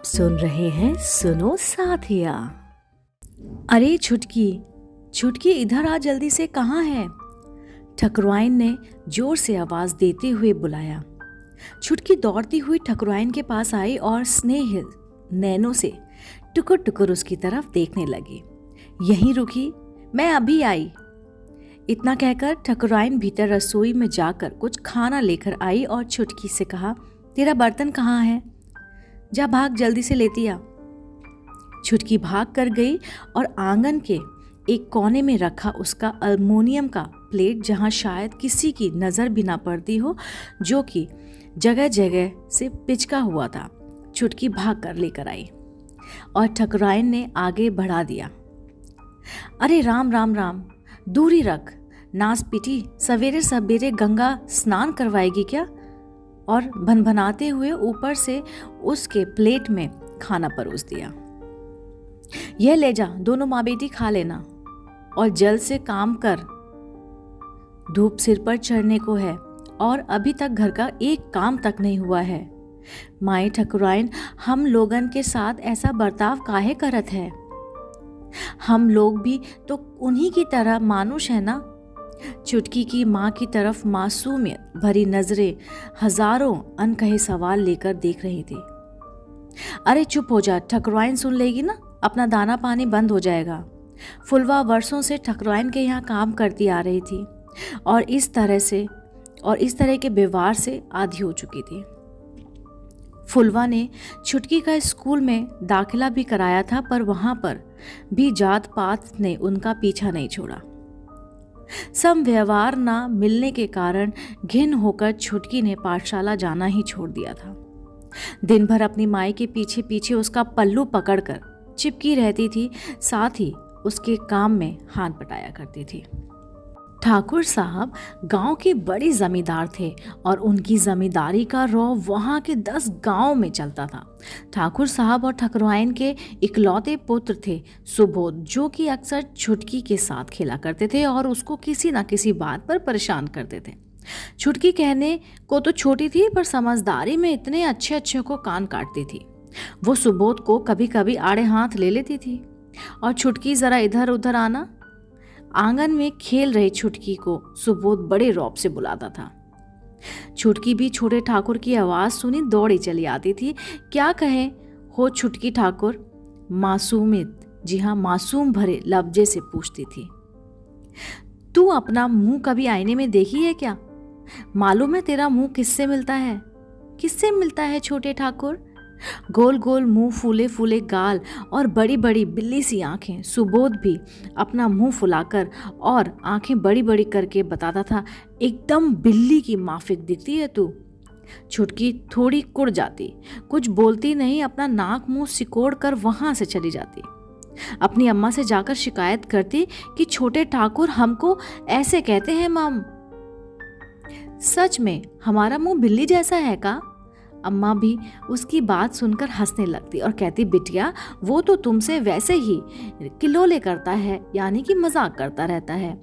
सुन रहे हैं सुनो साथिया। अरे छुटकी छुटकी, इधर आ जल्दी से, कहाँ है? ठकुराइन ने जोर से आवाज देते हुए बुलाया। छुटकी दौड़ती हुई ठकुराइन के पास आई और स्नेह नैनों से टुकुर टुकुर उसकी तरफ देखने लगी। यहीं रुकी, मैं अभी आई। इतना कहकर ठकुराइन भीतर रसोई में जाकर कुछ खाना लेकर आई और छुटकी से कहा, तेरा बर्तन कहाँ है? जा भाग, जल्दी से लेती आ। छुटकी भाग कर गई और आंगन के एक कोने में रखा उसका अल्युमिनियम का प्लेट, जहां शायद किसी की नज़र भी ना पड़ती हो, जो कि जगह जगह से पिचका हुआ था, छुटकी भाग कर लेकर आई और ठकुराइन ने आगे बढ़ा दिया। अरे राम राम राम, दूरी रख, नास पीटी, सवेरे सवेरे गंगा स्नान करवाएगी क्या? और भनभनाते हुए ऊपर से उसके प्लेट में खाना परोस दिया। यह ले जा, दोनों माँ बेटी खा लेना और जल्द से काम कर, धूप सिर पर चढ़ने को है और अभी तक घर का एक काम तक नहीं हुआ है। माई ठकुराइन हम लोगन के साथ ऐसा बर्ताव काहे करत है? हम लोग भी तो उन्हीं की तरह मानुष है ना। चुटकी की माँ की तरफ मासूमियत भरी नजरें हजारों अनकहे सवाल लेकर देख रही थी। अरे चुप हो जा, ठकुराइन सुन लेगी ना, अपना दाना पानी बंद हो जाएगा। फुलवा वर्षों से ठकुराइन के यहाँ काम करती आ रही थी और इस तरह के व्यवहार से आदी हो चुकी थी। फुलवा ने छुटकी का स्कूल में दाखिला भी कराया था, पर वहां पर भी जात पात ने उनका पीछा नहीं छोड़ा। सम व्यवहार ना मिलने के कारण घिन होकर छुटकी ने पाठशाला जाना ही छोड़ दिया था। दिन भर अपनी माई के पीछे पीछे उसका पल्लू पकड़कर चिपकी रहती थी, साथ ही उसके काम में हाथ बटाया करती थी। ठाकुर साहब गांव के बड़े जमींदार थे और उनकी जमींदारी का रौब वहां के 10 गांव में चलता था। ठाकुर साहब और ठकुराइन के इकलौते पुत्र थे सुबोध, जो कि अक्सर छुटकी के साथ खेला करते थे और उसको किसी न किसी बात पर परेशान करते थे। छुटकी कहने को तो छोटी थी, पर समझदारी में इतने अच्छे अच्छे को कान काटती थी। वो सुबोध को कभी कभी आड़े हाथ ले लेती थी और छुटकी जरा इधर उधर आना। आंगन में खेल रहे छुटकी को सुबोध बड़े रौब से बुलाता था। छुटकी भी छोटे ठाकुर की आवाज सुनी दौड़ी चली आती थी। क्या कहे हो छुटकी ठाकुर? मासूमियत, जी हाँ, मासूम भरे लफ्जे से पूछती थी। तू अपना मुंह कभी आईने में देखी है क्या? मालूम है तेरा मुंह किससे मिलता है? किससे मिलता है छोटे ठाकुर? गोल गोल मुंह, फूले फूले गाल और बड़ी बड़ी बिल्ली सी आंखें। सुबोध भी अपना मुंह फुलाकर और आंखें बड़ी बड़ी करके बताता था, एकदम बिल्ली की माफिक दिखती है तू। छुटकी थोड़ी कुड़ जाती, कुछ बोलती नहीं, अपना नाक मुंह सिकोड़ कर वहां से चली जाती। अपनी अम्मा से जाकर शिकायत करती कि छोटे ठाकुर हमको ऐसे कहते हैं माम। सच में हमारा मुंह बिल्ली जैसा है का? अम्मा भी उसकी बात सुनकर हंसने लगती और कहती, बिटिया वो तो तुमसे वैसे ही किलोले करता है, यानी कि मजाक करता रहता है।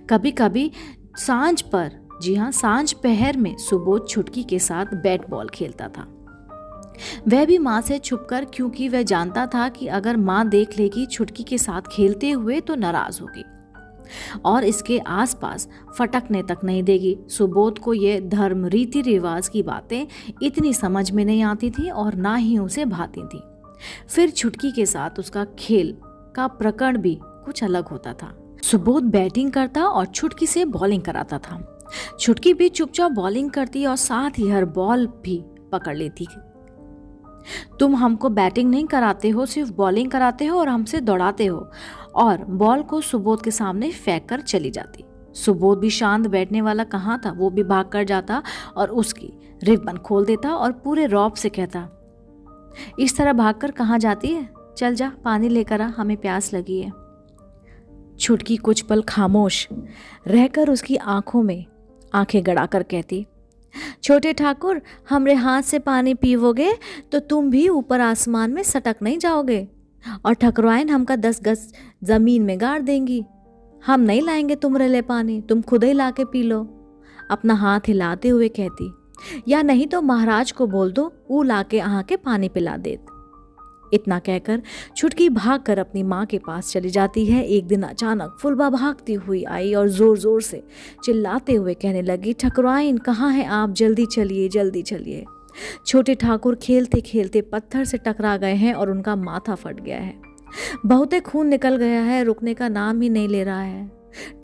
कभी कभी सांझ पर, जी हाँ, सांझ पहर में सुबोध छुटकी के साथ बैट बॉल खेलता था। वह भी माँ से छुपकर, क्योंकि वह जानता था कि अगर माँ देख लेगी छुटकी के साथ खेलते हुए तो नाराज होगी और इसके आसपास फटकने तक नहीं देगी। सुबोध को ये धर्म रीति रिवाज की बातें इतनी समझ में नहीं आती थी और ना ही उसे भाती थी। फिर छुटकी के साथ उसका खेल का प्रकरण भी कुछ अलग होता था। सुबोध बैटिंग करता और छुटकी से बॉलिंग कराता था। छुटकी भी चुपचाप बॉलिंग करती और साथ ही हर बॉल भी पकड़ लेती। तुम हमको बैटिंग नहीं कराते हो, सिर्फ बॉलिंग कराते हो और हमसे दौड़ाते हो, और बॉल को सुबोध के सामने फेंक कर चली जाती। सुबोध भी शांत बैठने वाला कहाँ था, वो भी भाग कर जाता और उसकी रिबन खोल देता और पूरे रौब से कहता, इस तरह भागकर कहाँ जाती है? चल जा, पानी लेकर आ, हमें प्यास लगी है। छुटकी कुछ पल खामोश रहकर उसकी आंखों में आंखें गड़ाकर कहती, छोटे ठाकुर, हमरे हाथ से पानी पीवोगे तो तुम भी ऊपर आसमान में सटक नहीं जाओगे और ठकुराइन हमका 10 गज जमीन में गाड़ देंगी। हम नहीं लाएंगे तुमरे लिए पानी, तुम खुद ही ला के पी लो। अपना हाथ हिलाते हुए कहती, या नहीं तो महाराज को बोल दो, वो लाके आहाँ के पानी पिला देत। इतना कहकर छुटकी भागकर अपनी माँ के पास चली जाती है। एक दिन अचानक फुलवा भागती हुई आई और जोर जोर से चिल्लाते हुए कहने लगी, ठकुराइन कहाँ हैं आप, जल्दी चलिए जल्दी चलिए। छोटे ठाकुर खेलते खेलते पत्थर से टकरा गए हैं और उनका माथा फट गया है। बहुते खून निकल गया है, रुकने का नाम ही नहीं ले रहा है।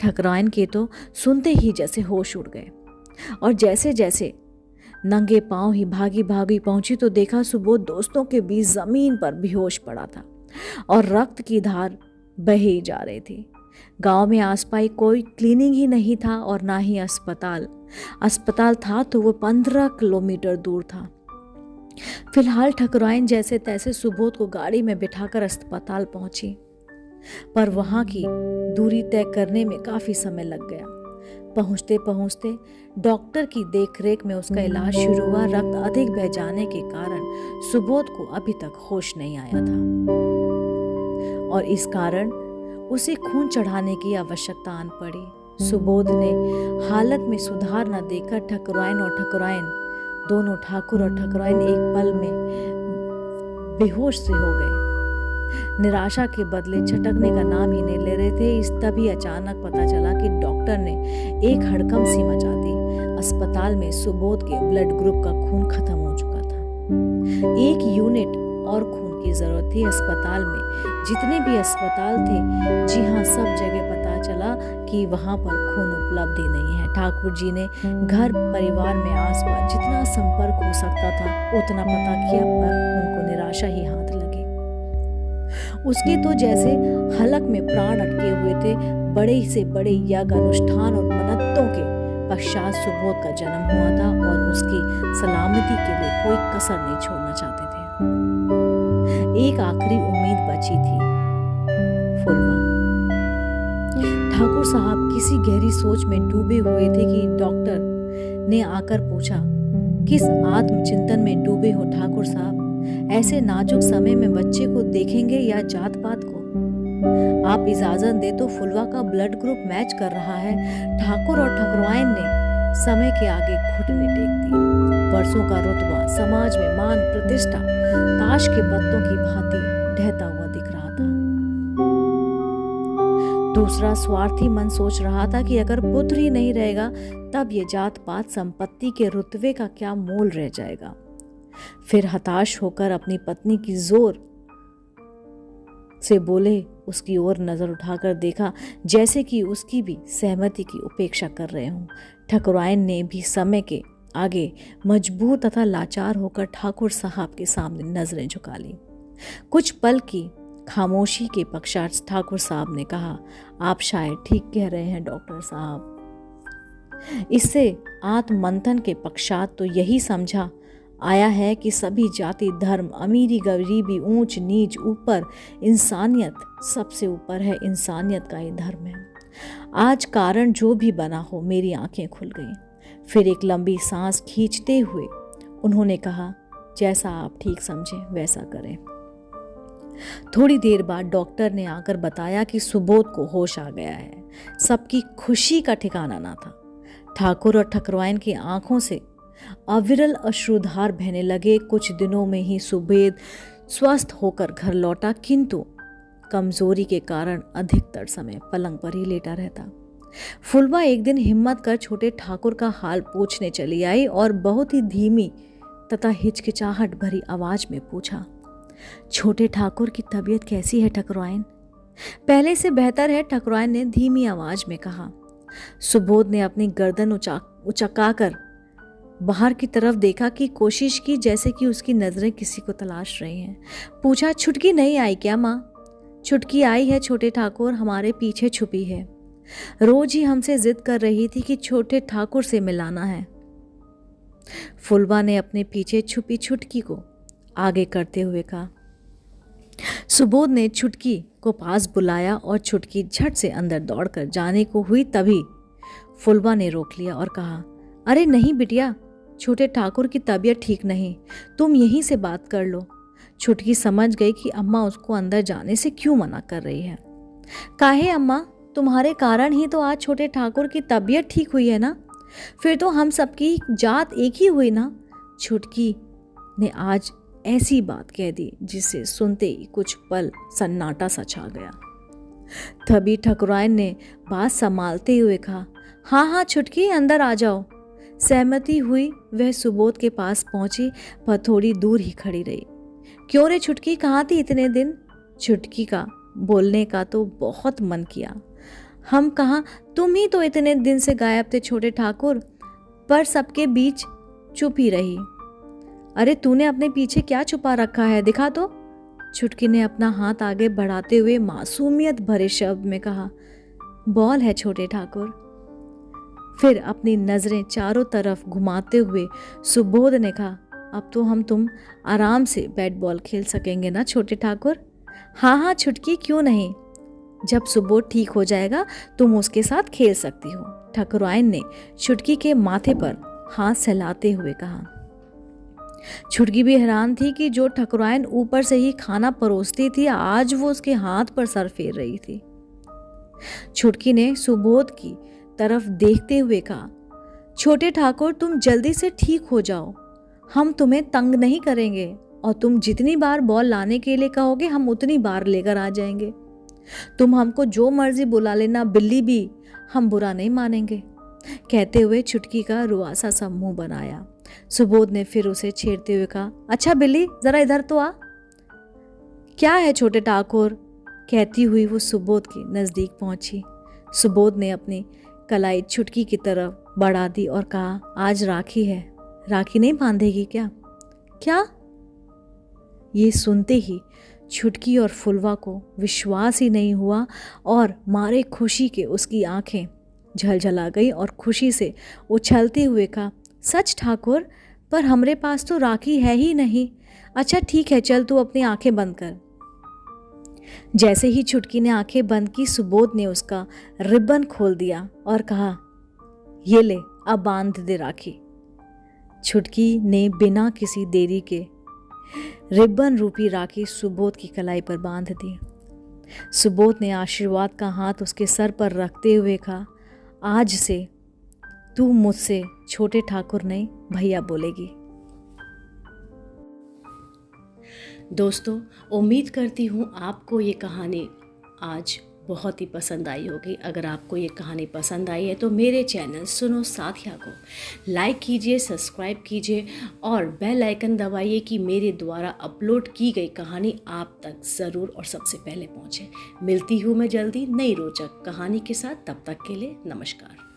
ठकुराइन के तो सुनते ही जैसे होश उड़ गए और जैसे जैसे नंगे पांव ही भागी भागी पहुंची तो देखा सुबोध दोस्तों के बीच जमीन पर बेहोश पड़ा था और रक्त की धार बही जा रही थी। गांव में आसपास कोई क्लिनिक ही नहीं था और ना ही अस्पताल था तो वो 15 किलोमीटर दूर था। फिलहाल ठकुराइन जैसे तैसे सुबोध को गाड़ी में बिठाकर अस्पताल पहुंची, पर वहां की दूरी तय करने में काफी समय लग गया। पहुंचते पहुंचते डॉक्टर की देखरेख में उसका इलाज शुरू हुआ। रक्त अधिक बह जाने के कारण सुबोध को अभी तक होश नहीं आया था और इस कारण उसे खून चढ़ाने की आवश्यकता आन पड़ी। सुबोध ने हालत में सुधार न देखकर ठकुराइन दोनों ठाकुर और ठकुराइन एक पल में बेहोश से हो गए। निराशा के बदले छटकने का नाम ही नहीं ले रहे थे। इस तभी अचानक पता चला कि डॉक्टर ने एक हड़कंप सी मचा दी। अस्पताल में सुबोध के ब्लड ग्रुप का खून खत्म हो चुका था। 1 यूनिट और खून की जरूरत थी। अस्पताल में जितने भी अस्पताल थे, जी हाँ, सब जगह पता चला कि वहां पर खून उपलब्ध ही नहीं है। ठाकुर जी ने घर परिवार में आसपास जितना संपर्क हो सकता था उतना पता किया, पर उनको निराशा ही हाथ लगी। उसके तो जैसे हलक में प्राण अटके हुए थे। बड़े से बड़े यज्ञ अनुष्ठान और मन्नतों के पश्चात सुबोध का जन्म हुआ था और उसकी सलामती के लिए कोई कसर नहीं छोड़ना चाहते थे। एक आखिरी उम्मीद बची थी, फुलवा। ठाकुर साहब किसी गहरी सोच में डूबे हुए थे कि डॉक्टर ने आकर पूछा, किस आत्मचिंतन में डूबे हो ठाकुर साहब? ऐसे नाजुक समय में बच्चे को देखेंगे या जात पात को? आप इजाजत दे तो फुलवा का ब्लड ग्रुप मैच कर रहा है। ठाकुर और ठकुराइन ने समय के आगे घुटने टेक दिए। वर्षों का रुतबा, समाज में मान प्रतिष्ठा ताश के पत्तों की भांति ढहता हुआ दिख रहा था। दूसरा स्वार्थी मन सोच रहा था कि अगर पुत्र ही नहीं रहेगा तब ये जात पात संपत्ति के रुतबे का क्या मोल रह जाएगा। फिर हताश होकर अपनी पत्नी की जोर से बोले उसकी ओर नजर उठाकर देखा जैसे कि उसकी भी सहमति की उपेक्षा कर रहे हों। ठकुराइन ने भी समय के आगे मजबूर तथा लाचार होकर ठाकुर साहब के सामने नजरें झुका ली। कुछ पल की खामोशी के पश्चात ठाकुर साहब ने कहा, आप शायद ठीक कह रहे हैं डॉक्टर साहब। इससे आत्ममंथन के पश्चात तो यही समझा आया है कि सभी जाति, धर्म, अमीरी, गरीबी, ऊंच नीच, ऊपर, इंसानियत सबसे ऊपर है। इंसानियत का ही धर्म है। आज कारण जो भी बना हो, मेरी आंखें खुल गईं। फिर एक लंबी सांस खींचते हुए उन्होंने कहा, जैसा आप ठीक समझें वैसा करें। थोड़ी देर बाद डॉक्टर ने आकर बताया कि सुबोध को होश आ गया है। सबकी खुशी का ठिकाना ना था। ठाकुर और ठकुराइन की आंखों से अविरल अश्रुधार बहने लगे। कुछ दिनों में ही सुबोध स्वस्थ होकर घर लौटा, किंतु कमजोरी के कारण अधिकतर समय पलंग पर ही लेटा रहता। फुलवा एक दिन हिम्मत कर छोटे ठाकुर का हाल पूछने चली आई और बहुत ही धीमी तथा हिचकिचाहट भरी आवाज में पूछा, छोटे ठाकुर की तबीयत कैसी है ठकुराइन? पहले से बेहतर है, ठकुराइन ने धीमी आवाज में कहा। सुबोध ने अपनी गर्दन उचकाकर बाहर की तरफ देखा कि कोशिश की जैसे कि उसकी नजरें किसी को तलाश रही हैं। पूछा, छुटकी नहीं आई क्या माँ? छुटकी आई है छोटे ठाकुर, हमारे पीछे छुपी है। रोज ही हमसे जिद कर रही थी कि छोटे ठाकुर से मिलाना है। फुलवा ने अपने पीछे छुपी छुटकी को आगे करते हुए कहा। सुबोध ने छुटकी को पास बुलाया और छुटकी झट से अंदर दौड़कर जाने को हुई, तभी फुलवा ने रोक लिया और कहा, अरे नहीं बिटिया, छोटे ठाकुर की तबीयत ठीक नहीं, तुम यहीं से बात कर लो। छुटकी समझ गई कि अम्मा उसको अंदर जाने से क्यों मना कर रही है। काहे अम्मा, तुम्हारे कारण ही तो आज छोटे ठाकुर की तबीयत ठीक हुई है ना। फिर तो हम सबकी जात एक ही हुई ना। छुटकी ने आज ऐसी बात कह दी जिसे सुनते ही कुछ पल सन्नाटा सा छा गया। तभी ठकुराइन ने बात संभालते हुए कहा, हाँ हाँ छुटकी, अंदर आ जाओ। सहमति हुई वह सुबोध के पास पहुंची, पर थोड़ी दूर ही खड़ी रही। क्यों रे छुटकी, कहाँ थी इतने दिन? छुटकी का बोलने का तो बहुत मन किया। हम कहाँ, तुम ही तो इतने दिन से गायब थे छोटे ठाकुर, पर सबके बीच चुप ही रही। अरे तूने अपने पीछे क्या छुपा रखा है, दिखा तो। छुटकी ने अपना हाथ आगे बढ़ाते हुए मासूमियत भरे शब्द में कहा, बॉल है छोटे ठाकुर। फिर अपनी नजरें चारों तरफ घुमाते हुए सुबोध ने कहा, अब तो तुम आराम से बैट बॉल खेल सकेंगे ना छोटे ठाकुर? हाँ हाँ छुटकी, क्यों नहीं, जब सुबोध ठीक हो जाएगा तुम उसके साथ खेल सकती हो। ठकुराइन ने छुटकी के माथे पर हाथ सहलाते हुए कहा। छुटकी भी हैरान थी कि जो ठकुराइन ऊपर से ही खाना परोसती थी, आज वो उसके हाथ पर सर फेर रही थी। छुटकी ने सुबोध की तरफ देखते हुए कहा, छोटे ठाकुर तुम जल्दी से ठीक हो जाओ, हम तुम्हें तंग नहीं करेंगे और तुम जितनी बार बॉल लाने के लिए कहोगे हम उतनी बार लेकर आ जाएंगे। तुम हमको जो मर्जी बुला लेना, बिल्ली भी, हम बुरा नहीं मानेंगे। कहते हुए छुटकी का रुआसा सा मुंह बनाया। सुबोध ने फिर उसे छेड़ते हुए कहा, अच्छा बिल्ली जरा इधर तो आ। क्या है छोटे ठाकुर? कहती हुई वो सुबोध के नजदीक पहुंची। सुबोध ने अपनी कलाई छुटकी की तरफ बढ़ा दी और कहा, आज राखी है, राखी नहीं बांधेगी क्या? क्या? ये सुनते ही छुटकी और फुलवा को विश्वास ही नहीं हुआ और मारे खुशी के उसकी आंखें झलझला गई और खुशी से उछलते हुए कहा, सच ठाकुर, पर हमरे पास तो राखी है ही नहीं। अच्छा ठीक है, चल तू अपनी आंखें बंद कर। जैसे ही छुटकी ने आंखें बंद की, सुबोध ने उसका रिबन खोल दिया और कहा, ये ले अब बांध दे राखी। छुटकी ने बिना किसी देरी के रिबन रूपी राखी सुबोध की कलाई पर बांध दी। सुबोध ने आशीर्वाद का हाथ उसके सर पर रखते हुए कहा, आज से तू मुझसे छोटे ठाकुर नहीं भैया बोलेगी। दोस्तों, उम्मीद करती हूँ आपको ये कहानी आज बहुत ही पसंद आई होगी। अगर आपको ये कहानी पसंद आई है तो मेरे चैनल सुनो साथिया को लाइक कीजिए, सब्सक्राइब कीजिए और बेल आइकन दबाइए कि मेरे द्वारा अपलोड की गई कहानी आप तक ज़रूर और सबसे पहले पहुँचे। मिलती हूँ मैं जल्दी नई रोचक कहानी के साथ, तब तक के लिए नमस्कार।